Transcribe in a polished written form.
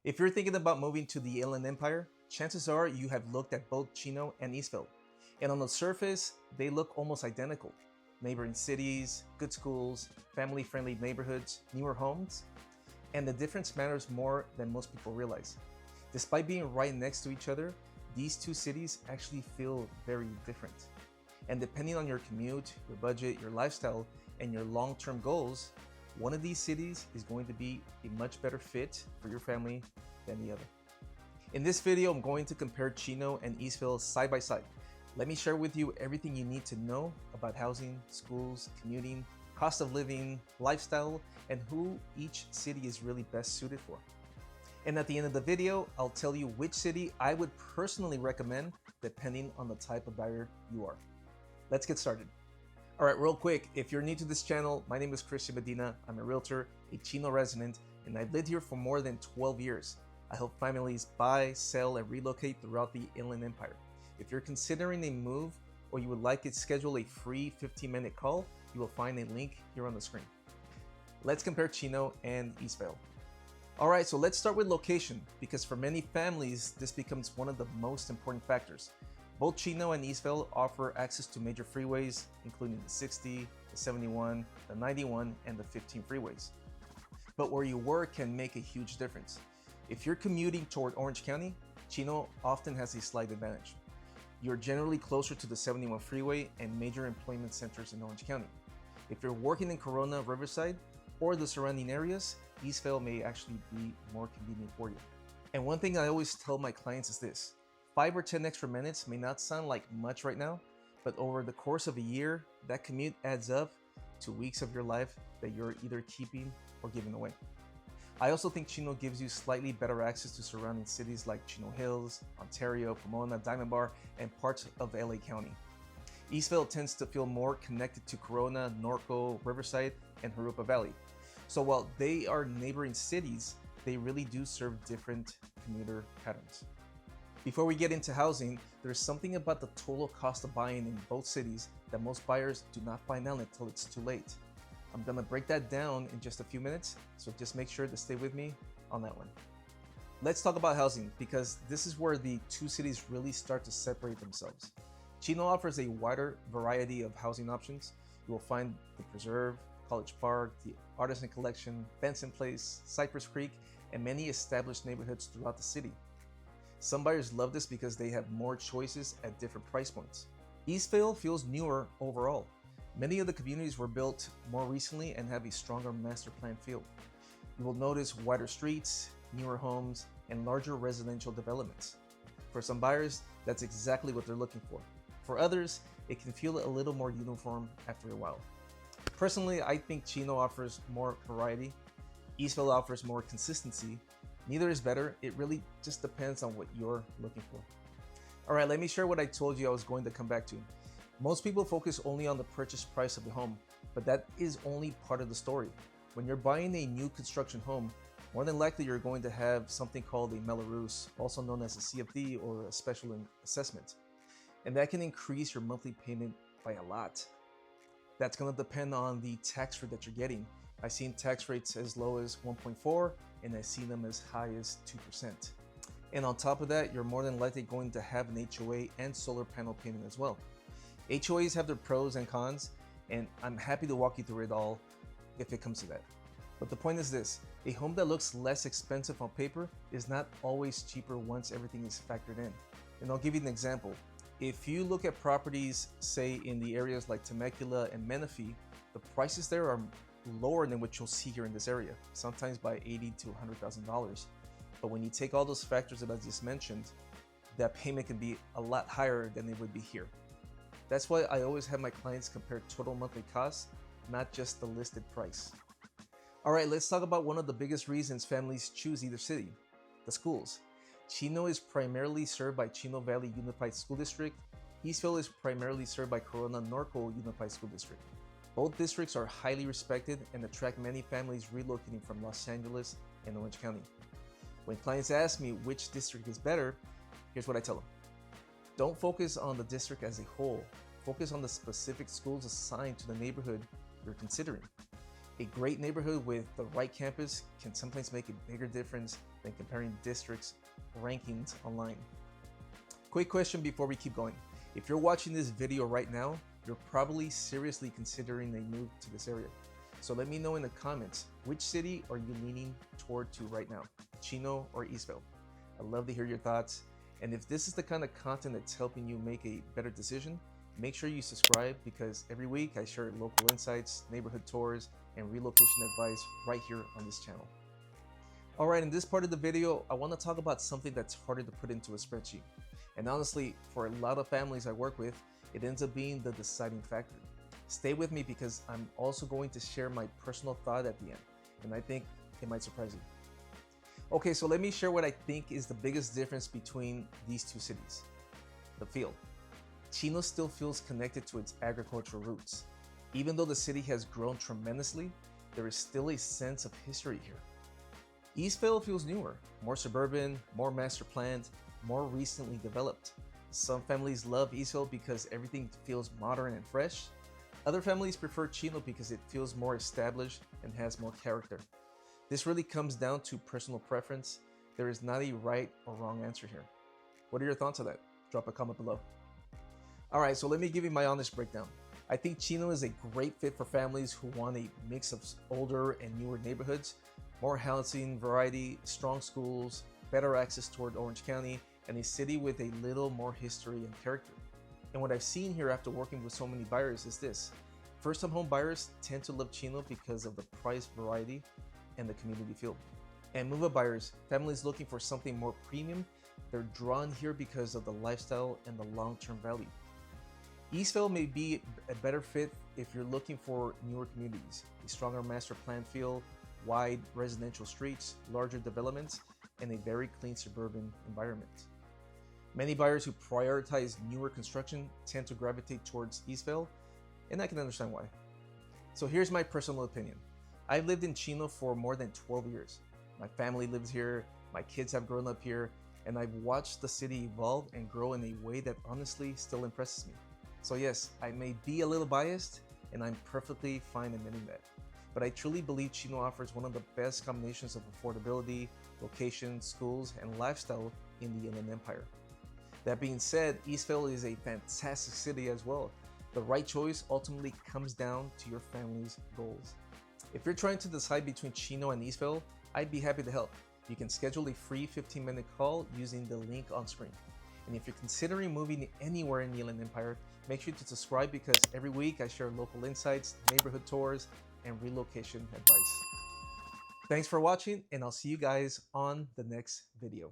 If you're thinking about moving to the Inland Empire, chances are you have looked at both Chino and Eastvale. And on the surface, they look almost identical. Neighboring cities, good schools, family-friendly neighborhoods, newer homes, and the difference matters more than most people realize. Despite being right next to each other, these two cities actually feel very different. And depending on your commute, your budget, your lifestyle, and your long-term goals, one of these cities is going to be a much better fit for your family than the other. In this video, I'm going to compare Chino and Eastvale side by side. Let me share with you everything you need to know about housing, schools, commuting, cost of living, lifestyle, and who each city is really best suited for. And at the end of the video, I'll tell you which city I would personally recommend depending on the type of buyer you are. Let's get started. All right, real quick, if you're new to this channel, my name is Medina. I'm a realtor, a Chino resident, and I've lived here for more than 12 years. I help families buy, sell, and relocate throughout the Inland Empire. If you're considering a move or you would like to schedule a free 15-minute call, you will find a link here on the screen. Let's compare Chino and Eastvale. All right, so let's start with location, because for many families, this becomes one of the most important factors. Both Chino and Eastvale offer access to major freeways, including the 60, the 71, the 91, and the 15 freeways. But where you work can make a huge difference. If you're commuting toward Orange County, Chino often has a slight advantage. You're generally closer to the 71 freeway and major employment centers in Orange County. If you're working in Corona, Riverside, or the surrounding areas, Eastvale may actually be more convenient for you. And one thing I always tell my clients is this: 5 or 10 extra minutes may not sound like much right now, but over the course of a year, that commute adds up to weeks of your life that you're either keeping or giving away. I also think Chino gives you slightly better access to surrounding cities like Chino Hills, Ontario, Pomona, Diamond Bar, and parts of LA County. Eastvale tends to feel more connected to Corona, Norco, Riverside, and Jurupa Valley. So while they are neighboring cities, they really do serve different commuter patterns. Before we get into housing, there's something about the total cost of buying in both cities that most buyers do not find out until it's too late. I'm gonna break that down in just a few minutes, so just make sure to stay with me on that one. Let's talk about housing, because this is where the two cities really start to separate themselves. Chino offers a wider variety of housing options. You will find the Preserve, College Park, the Artisan Collection, Benson Place, Cypress Creek, and many established neighborhoods throughout the city. Some buyers love this because they have more choices at different price points. Eastvale feels newer overall. Many of the communities were built more recently and have a stronger master plan feel. You will notice wider streets, newer homes, and larger residential developments. For some buyers, that's exactly what they're looking for. For others, it can feel a little more uniform after a while. Personally, I think Chino offers more variety. Eastvale offers more consistency. Neither is better. It really just depends on what you're looking for. All right, let me share what I told you I was going to come back to. Most people focus only on the purchase price of the home, but that is only part of the story. When you're buying a new construction home, more than likely you're going to have something called a Mello-Roos, also known as a CFD or a special assessment. And that can increase your monthly payment by a lot. That's going to depend on the tax rate that you're getting. I've seen tax rates as low as 1.4, and I've seen them as high as 2%. And on top of that, you're more than likely going to have an HOA and solar panel payment as well. HOAs have their pros and cons, and I'm happy to walk you through it all if it comes to that. But the point is this: a home that looks less expensive on paper is not always cheaper once everything is factored in. And I'll give you an example. If you look at properties, say in the areas like Temecula and Menifee, the prices there are lower than what you'll see here in this area, sometimes by $80,000 to $100,000. But when you take all those factors that I just mentioned, that payment can be a lot higher than it would be here. That's why I always have my clients compare total monthly costs, not just the listed price. All right, let's talk about one of the biggest reasons families choose either city: the schools. Chino is primarily served by Chino Valley Unified School District. Eastvale is primarily served by Corona Norco Unified School District. Both districts are highly respected and attract many families relocating from Los Angeles and Orange County. When clients ask me which district is better, here's what I tell them. Don't focus on the district as a whole. Focus on the specific schools assigned to the neighborhood you're considering. A great neighborhood with the right campus can sometimes make a bigger difference than comparing districts' rankings online. Quick question before we keep going. If you're watching this video right now, you're probably seriously considering a move to this area. So let me know in the comments, which city are you leaning toward to right now, Chino or Eastvale? I'd love to hear your thoughts. And if this is the kind of content that's helping you make a better decision, make sure you subscribe because every week I share local insights, neighborhood tours, and relocation advice right here on this channel. All right, in this part of the video, I want to talk about something that's harder to put into a spreadsheet. And honestly, for a lot of families I work with, it ends up being the deciding factor. Stay with me because I'm also going to share my personal thought at the end, and I think it might surprise you. Okay, so let me share what I think is the biggest difference between these two cities. The feel. Chino still feels connected to its agricultural roots. Even though the city has grown tremendously, there is still a sense of history here. Eastvale feels newer, more suburban, more master planned, more recently developed. Some families love Eastvale because everything feels modern and fresh. Other families prefer Chino because it feels more established and has more character. This really comes down to personal preference. There is not a right or wrong answer here. What are your thoughts on that? Drop a comment below. All right, so let me give you my honest breakdown. I think Chino is a great fit for families who want a mix of older and newer neighborhoods, more housing variety, strong schools, better access toward Orange County, and a city with a little more history and character. And what I've seen here after working with so many buyers is this. First-time home buyers tend to love Chino because of the price variety and the community feel. And move-up buyers, families looking for something more premium, they're drawn here because of the lifestyle and the long-term value. Eastvale may be a better fit if you're looking for newer communities, a stronger master plan feel, wide residential streets, larger developments, and a very clean suburban environment. Many buyers who prioritize newer construction tend to gravitate towards Eastvale, and I can understand why. So here's my personal opinion. I've lived in Chino for more than 12 years. My family lives here, my kids have grown up here, and I've watched the city evolve and grow in a way that honestly still impresses me. So yes, I may be a little biased, and I'm perfectly fine admitting that. But I truly believe Chino offers one of the best combinations of affordability, location, schools, and lifestyle in the Inland Empire. That being said, Eastvale is a fantastic city as well. The right choice ultimately comes down to your family's goals. If you're trying to decide between Chino and Eastvale, I'd be happy to help. You can schedule a free 15-minute call using the link on screen. And if you're considering moving anywhere in the Inland Empire, make sure to subscribe because every week I share local insights, neighborhood tours, and relocation advice. Thanks for watching, and I'll see you guys on the next video.